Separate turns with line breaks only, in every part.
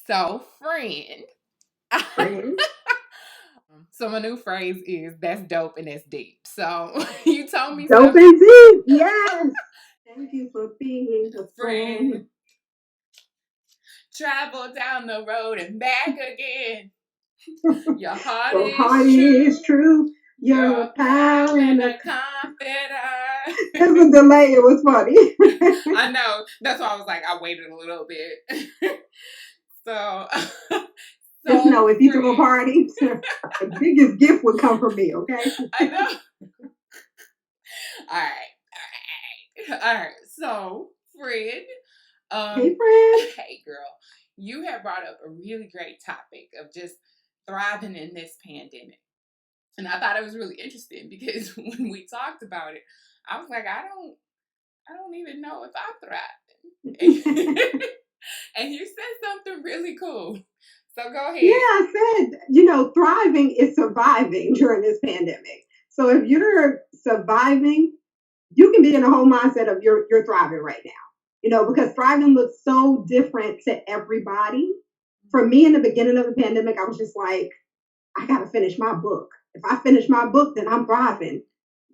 So, friend.
Friend.
So my new phrase is that's dope and that's deep. So you told me
Dope
something,
and deep. Yes. Thank you for being a friend.
friend. Travel down the road and back again. Your heart
Your
is
heart
true.
is true.
You're
You're
a
a
pal
pal
and
and
a
a.
confidant.
There's a delay. It was funny.
I know. That's why I was like, I waited a little bit. so,
Just
so
know if you throw a
friend.
party, the biggest gift would come from me, okay?
I know. All right. All right. So, friend.
Hey,
Um,
friend.
hey girl, you have brought up a really great topic of just thriving in this pandemic. And I thought it was really interesting because when we talked about it, I was like, I don't even know if I'm thriving. And you said something really cool. So go
Yeah,
ahead.
I said, thriving is surviving during this pandemic. So if you're surviving, you can be in a whole mindset of you're thriving right now. Because thriving looks so different to everybody. For me in the beginning of the pandemic, I was just like, I gotta finish my book. If I finish my book, then I'm thriving.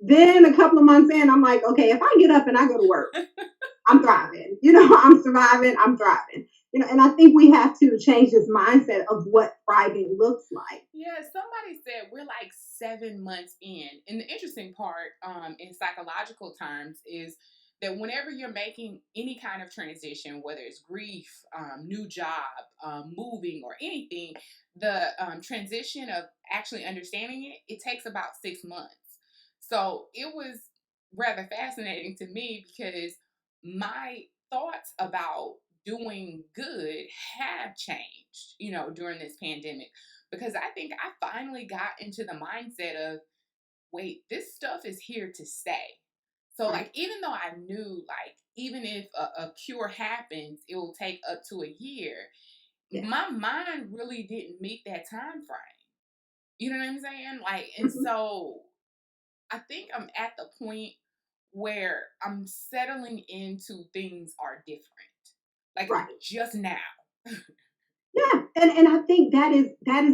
Then a couple of months in, I'm like, okay, if I get up and I go to work, I'm thriving. I'm surviving, I'm thriving. And I think we have to change this mindset of what thriving looks like.
Yeah, somebody said we're like 7 months in. And the interesting part, in psychological terms, is that whenever you're making any kind of transition, whether it's grief, new job, moving, or anything, the transition of actually understanding it takes about 6 months. So it was rather fascinating to me because my thoughts about doing good have changed, during this pandemic because I think I finally got into the mindset of, wait, this stuff is here to stay. So, like,
Right.
even though I knew, like, even if a cure happens, it will take up to a year,
Yeah.
my mind really didn't meet that time frame. You know what I'm saying? Like, and
Mm-hmm.
so I think I'm at the point where I'm settling into things are different. Like,
Right.
just now.
Yeah. And I think that is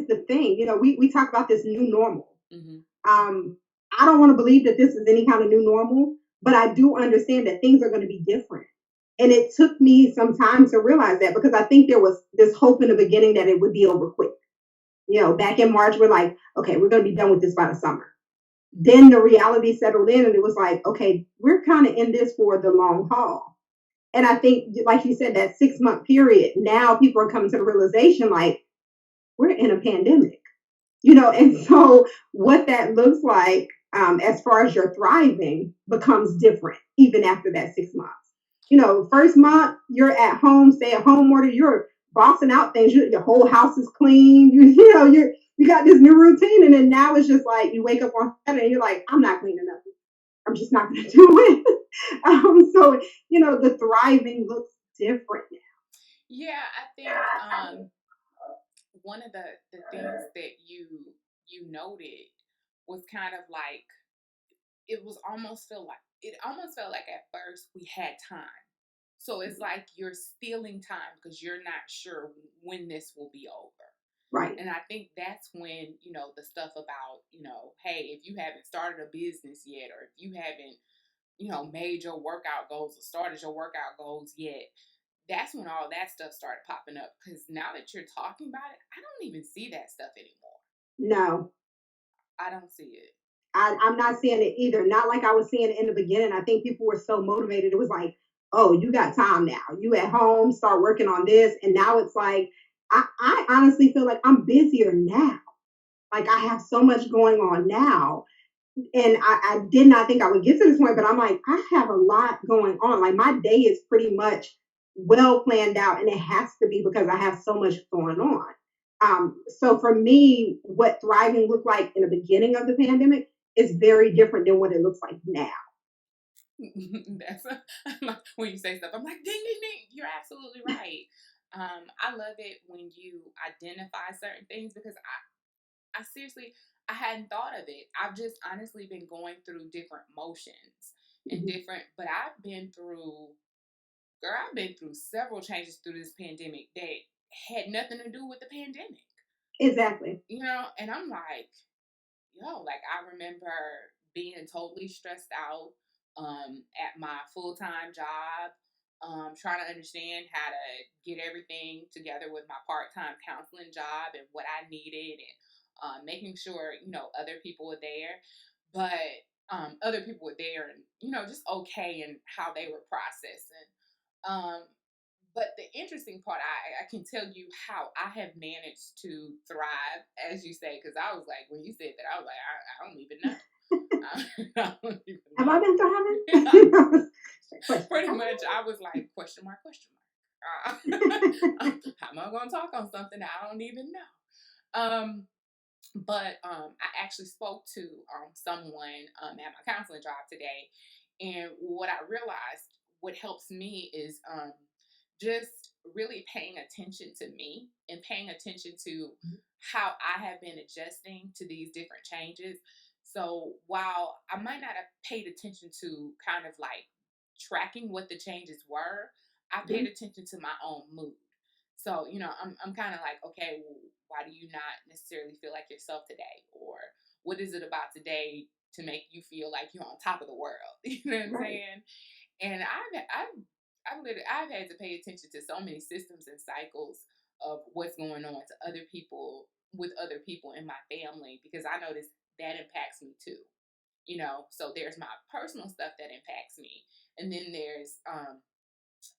the thing. We talk about this new normal.
Mm-hmm.
Um, I don't want to believe that this is any kind of new normal, but I do understand that things are going to be different. And it took me some time to realize that because I think there was this hope in the beginning that it would be over quick. Back in March, we're like, okay, we're going to be done with this by the summer. Then the reality settled in and it was like, okay, we're kind of in this for the long haul. And I think, like you said, that 6 month period, now people are coming to the realization like, we're in a pandemic, and so what that looks like as far as your thriving becomes different even after that 6 months. First month you're at home, stay at home order, you're bossing out things, your whole house is clean, you got this new routine, and then now it's just like you wake up on Saturday and you're like, I'm not cleaning nothing. I'm just not going to do it. So the thriving looks different now.
Yeah, I think one of the things that you noted was kind of like it almost felt like at first we had time. So it's like you're stealing time because you're not sure when this will be over.
Right.
And I think that's when, the stuff about, hey, if you haven't started a business yet, or if you haven't, made your workout goals or started your workout goals yet, that's when all that stuff started popping up. Because now that you're talking about it, I don't even see that stuff anymore.
No,
I don't see it.
I'm not seeing it either. Not like I was seeing it in the beginning. I think people were so motivated. It was like, oh, you got time now. You at home, start working on this. And now it's like, I honestly feel like I'm busier now. Like I have so much going on now. And I did not think I would get to this point, but I'm like, I have a lot going on. Like my day is pretty much well planned out, and it has to be because I have so much going on. So for me, what thriving looked like in the beginning of the pandemic is very different than what it looks like now.
That's when you say stuff, I'm like, ding, ding, ding. You're absolutely right. I love it when you identify certain things because I seriously, I hadn't thought of it. I've just honestly been going through different motions and
Mhm.
different, but I've been through several changes through this pandemic that had nothing to do with the pandemic.
Exactly.
And I'm like, like I remember being totally stressed out at my full-time job, trying to understand how to get everything together with my part-time counseling job and what I needed, and making sure other people were there, but other people were there and just okay and how they were processing. Um, but the interesting part, I can tell you how I have managed to thrive, as you say, because I was like, when you said that, I was like, I don't even know. I don't even
Have
know.
I been thriving?
Pretty much, I was like, question mark, question mark. How am I going to talk on something I don't even know? But I actually spoke to someone at my counseling job today, and what I realized, what helps me is just really paying attention to me and paying attention to how I have been adjusting to these different changes. So while I might not have paid attention to kind of like tracking what the changes were, I paid attention to my own mood. So, I'm kind of like, okay, well, why do you not necessarily feel like yourself today? Or what is it about today to make you feel like you're on top of the world? You know what I'm saying? And I've had to pay attention to so many systems and cycles of what's going on to other people with other people in my family, because I notice that impacts me too. So there's my personal stuff that impacts me, and then there's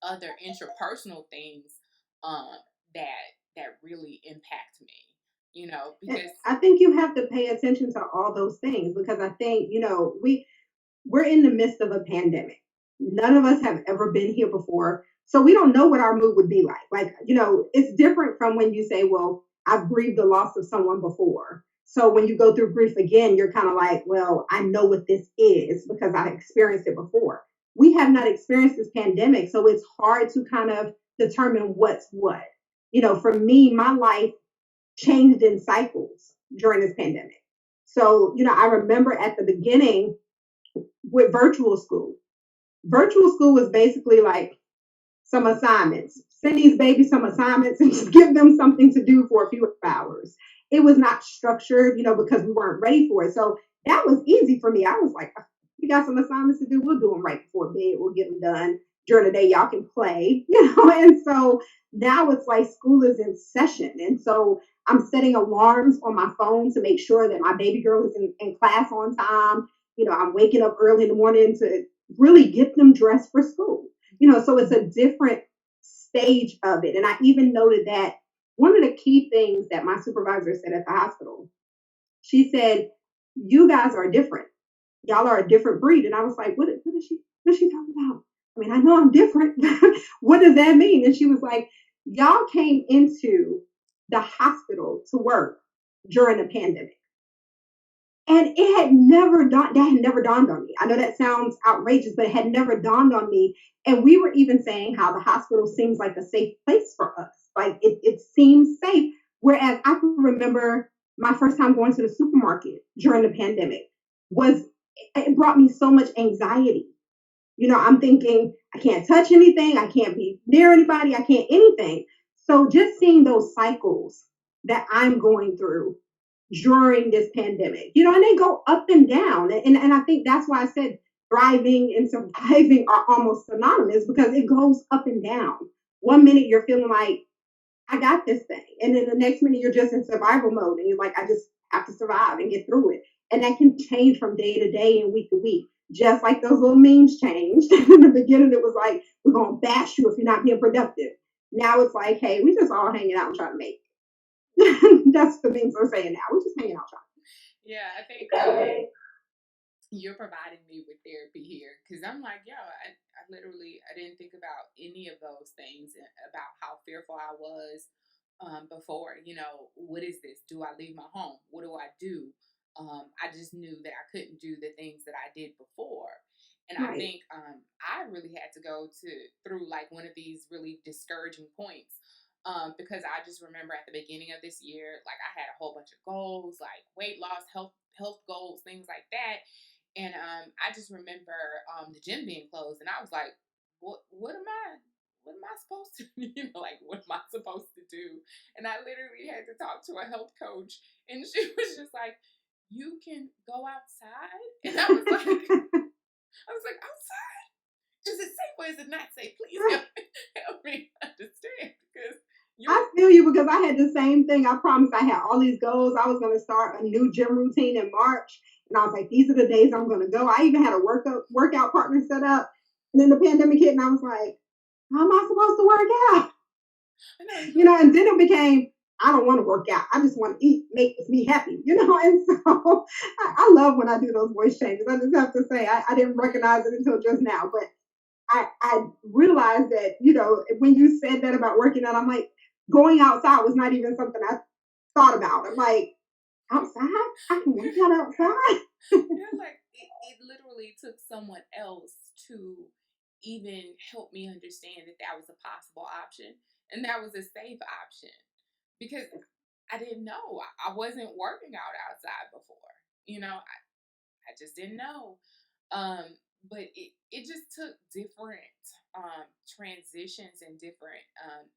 other interpersonal things um, that really impact me. Because
I think you have to pay attention to all those things because I think, we're in the midst of a pandemic. None of us have ever been here before. So we don't know what our mood would be like. Like, it's different from when you say, well, I've grieved the loss of someone before. So when you go through grief again, you're kind of like, well, I know what this is because I experienced it before. We have not experienced this pandemic. So it's hard to kind of determine what's what. For me, my life changed in cycles during this pandemic. So, I remember at the beginning with virtual school. Virtual school was basically like some assignments. Send these babies some assignments and just give them something to do for a few hours. It was not structured, because we weren't ready for it. So that was easy for me. I was like, we got some assignments to do. We'll do them right before bed. We'll get them done during the day. Y'all can play, And so now it's like school is in session. And so I'm setting alarms on my phone to make sure that my baby girl is in class on time. I'm waking up early in the morning to really get them dressed for school. So it's a different stage of it. And I even noted that one of the key things that my supervisor said at the hospital, she said, you guys are different. Y'all are a different breed. And I was like, what is she talking about? I mean, I know I'm different. What does that mean? And she was like, y'all came into the hospital to work during the pandemic. And that had never dawned on me. I know that sounds outrageous, but it had never dawned on me. And we were even saying how the hospital seems like a safe place for us. Like it seems safe. Whereas I can remember my first time going to the supermarket during the pandemic was it brought me so much anxiety. I'm thinking I can't touch anything, I can't be near anybody, I can't anything. So just seeing those cycles that I'm going through during this pandemic, and they go up and down. And I think that's why I said thriving and surviving are almost synonymous because it goes up and down. One minute you're feeling like, I got this thing. And then the next minute you're just in survival mode and you're like, I just have to survive and get through it. And that can change from day to day and week to week. Just like those little memes changed. In the beginning, it was like, we're going to bash you if you're not being productive. Now it's like, hey, we just all hanging out and trying to make that's the things we're saying now. We're just hanging out trying.
Yeah, I think you're providing me with therapy here because I'm like, I literally I didn't think about any of those things about how fearful I was before. What is this? Do I leave my home? What do I do? I just knew that I couldn't do the things that I did before. And I think I really had to go through like one of these really discouraging points because I just remember at the beginning of this year, like I had a whole bunch of goals, like weight loss, health goals, things like that. And I just remember the gym being closed, and I was like, "What am I? what am I supposed to, like, what am I supposed to do? And I literally had to talk to a health coach, and she was just like, you can go outside. And I was like, outside? Is it safe or is it not safe? Please help me understand, because
I feel you, because I had the same thing. I promised I had all these goals. I was going to start a new gym routine in March. And I was like, these are the days I'm going to go. I even had a workout partner set up. And then the pandemic hit, and I was like, how am I supposed to work out? And then it became, I don't want to work out. I just want to eat, make me happy, And so I love when I do those voice changes. I just have to say, I didn't recognize it until just now. But I realized that, when you said that about working out, I'm like, going outside was not even something I thought about. I'm like, outside? I can work out outside.
Like, it literally took someone else to even help me understand that was a possible option, and that was a safe option, because I didn't know. I wasn't working out outside before. I just didn't know. But it just took different transitions and different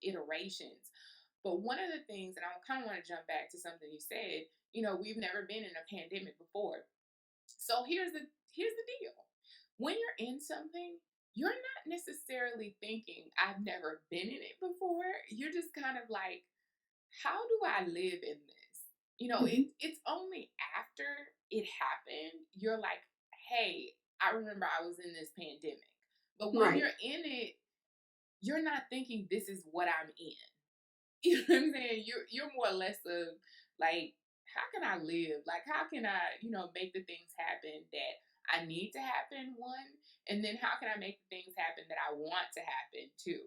iterations. But one of the things, and I kind of want to jump back to something you said, we've never been in a pandemic before. So here's the deal. When you're in something, you're not necessarily thinking, I've never been in it before. You're just kind of like, how do I live in this? It's only after it happened, you're like, hey, I remember I was in this pandemic. But when you're in it, you're not thinking, this is what I'm in. You know what I'm saying? You're more or less of like, how can I live? Like, how can I, make the things happen that I need to happen, one, and then how can I make the things happen that I want to happen, two?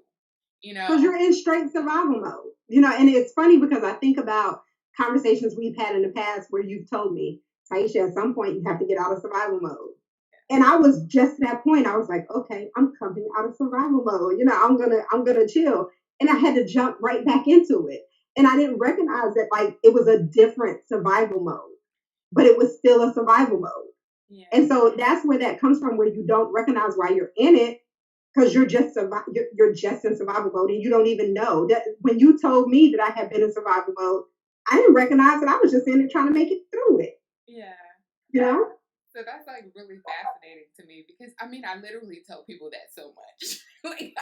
Because you're in straight survival mode, and it's funny because I think about conversations we've had in the past where you've told me, Taisha, at some point you have to get out of survival mode. And I was just at that point, I was like, okay, I'm coming out of survival mode. I'm gonna chill. And I had to jump right back into it. And I didn't recognize that like it was a different survival mode, but it was still a survival mode. Yeah. And so that's where that comes from, where you don't recognize why you're in it, because you're just in survival mode, and you don't even know that. When you told me that I had been in survival mode, I didn't recognize that I was just in it trying to make it through it.
Yeah. So that's like really fascinating to me, because I literally tell people that so much. Like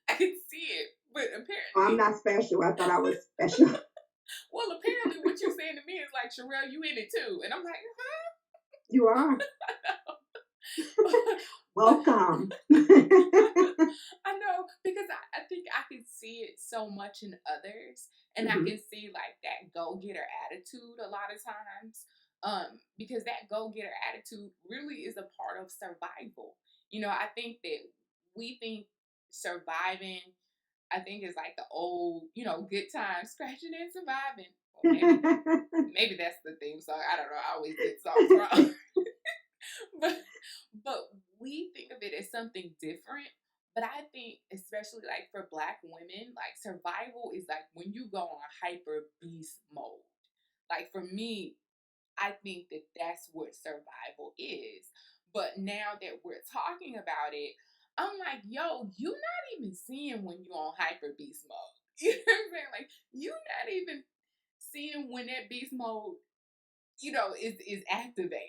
I can see it, but apparently
I'm not special. I thought I was special.
Well, apparently what you're saying to me is like, Sherelle, you in it too, and I'm like, huh?
You are. Welcome.
I know, because I think I can see it so much in others, and I can see like that go-getter attitude a lot of times. Because that go-getter attitude really is a part of survival. I think that we think surviving, I think, is like the old, good times, scratching and surviving. Well, maybe that's the theme song. I don't know. I always get songs wrong. but we think of it as something different. But I think, especially like for Black women, like survival is like when you go on hyper beast mode. Like for me, I think that that's what survival is. But now that we're talking about it, I'm like, yo, you're not even seeing when you're on hyper beast mode. You know what I'm saying? Like, you're not even seeing when that beast mode, is activated.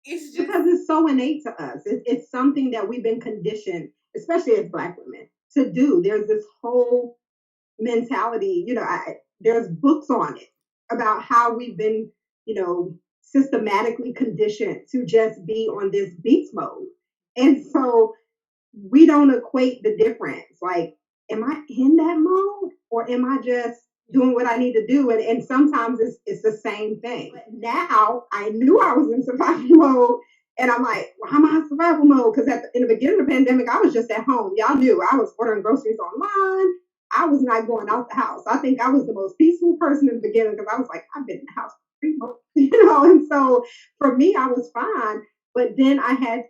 It's just
because it's so innate to us. It's something that we've been conditioned, especially as Black women, to do. There's this whole mentality, there's books on it about how we've been, systematically conditioned to just be on this beast mode. And so we don't equate the difference. Like, am I in that mode, or am I just doing what I need to do? And sometimes it's the same thing. But now I knew I was in survival mode, and I'm like, why am I in survival mode? Because in the beginning of the pandemic, I was just at home. Y'all knew I was ordering groceries online. I was not going out the house. I think I was the most peaceful person in the beginning, because I was like, I've been in the house for 3 months, and so for me, I was fine. But then I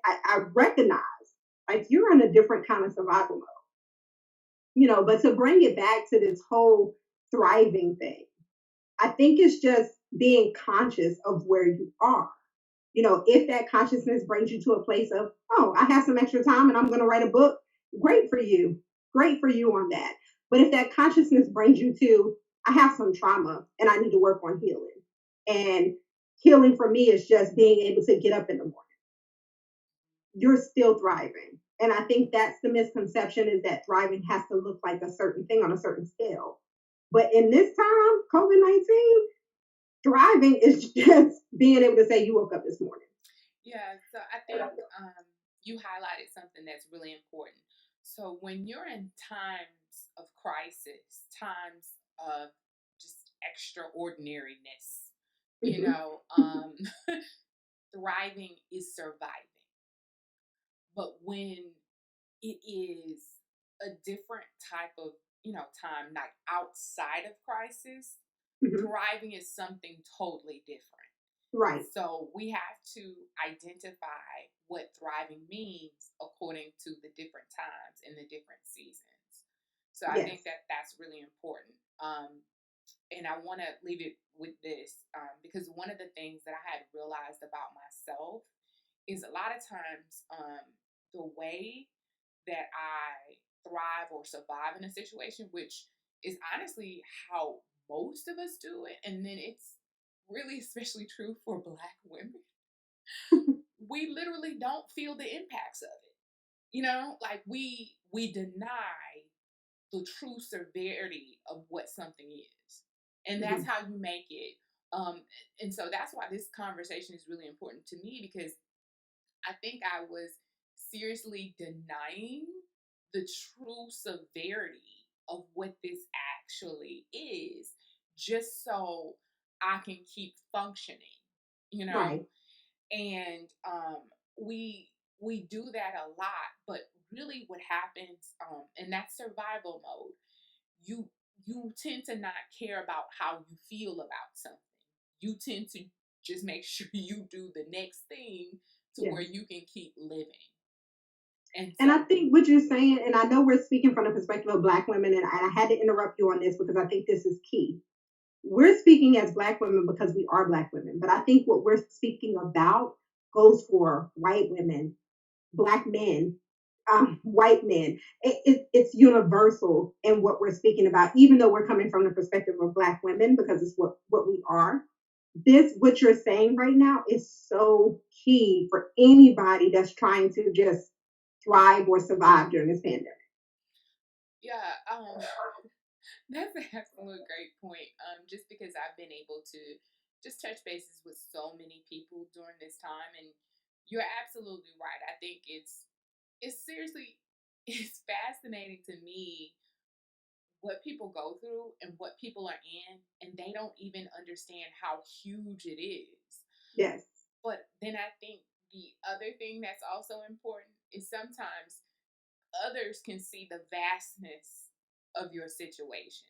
recognized, like, you're in a different kind of survival mode, but to bring it back to this whole thriving thing, I think it's just being conscious of where you are. If that consciousness brings you to a place of, oh, I have some extra time and I'm going to write a book, great for you. great for you on that. But if that consciousness brings you to, I have some trauma and I need to work on healing. And healing for me is just being able to get up in the morning. You're still thriving. And I think that's the misconception, is that thriving has to look like a certain thing on a certain scale. But in this time, COVID-19, thriving is just being able to say you woke up this morning.
Yeah, so I think you highlighted something that's really important. So when you're in times of crisis, times of just extraordinariness, you know, thriving is surviving. But when it is a different type of, time, like outside of crisis, thriving is something totally different.
Right.
So we have to identify what thriving means according to the different times and the different seasons. So I think that that's really important. And I want to leave it with this, because one of the things that I had realized about myself is a lot of times the way that I thrive or survive in a situation, which is honestly how most of us do it, and then it's really especially true for Black women, we literally don't feel the impacts of it. Like we deny the true severity of what something is, and that's how you make it. And so that's why this conversation is really important to me, because I think I was seriously denying the true severity of what this actually is, just so I can keep functioning.
Right.
And we do that a lot, but really what happens in that survival mode, you tend to not care about how you feel about something. You tend to just make sure you do the next thing to where you can keep living.
And I think what you're saying, and I know we're speaking from the perspective of Black women, and I had to interrupt you on this because I think this is key. We're speaking as Black women because we are Black women, but I think what we're speaking about goes for white women, Black men, white men. It's universal in what we're speaking about, even though we're coming from the perspective of Black women, because it's what we are. What you're saying right now is so key for anybody that's trying to just thrive or survive during this pandemic.
Yeah, that's an absolute great point. Just because I've been able to just touch bases with so many people during this time, and you're absolutely right. I think it's seriously, it's fascinating to me what people go through and what people are in, and they don't even understand how huge it is.
Yes.
But then I think the other thing that's also important is sometimes others can see the vastness of your situation,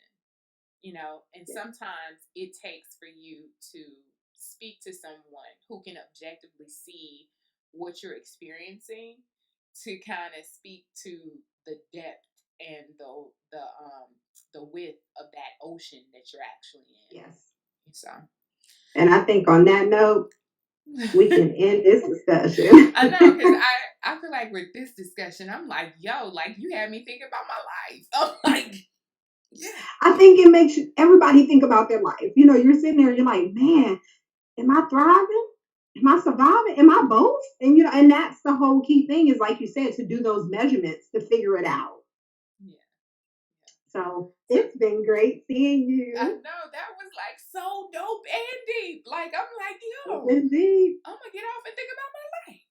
and sometimes it takes for you to speak to someone who can objectively see what you're experiencing, to kind of speak to the depth and the width of that ocean that you're actually in.
Yes.
So,
and I think on that note, we can end this discussion.
I know, because I feel like with this discussion, I'm like, yo, like you had me thinking about my life. I'm like, yeah.
I think it makes everybody think about their life. You're sitting there, you're like, man, am I thriving? Am I surviving? Am I both? And and that's the whole key thing, is like you said, to do those measurements to figure it out.
Yeah.
So it's been great seeing you.
I know, that was like so dope and deep. Like I'm like, yo,
indeed,
I'm gonna get off and think about my life.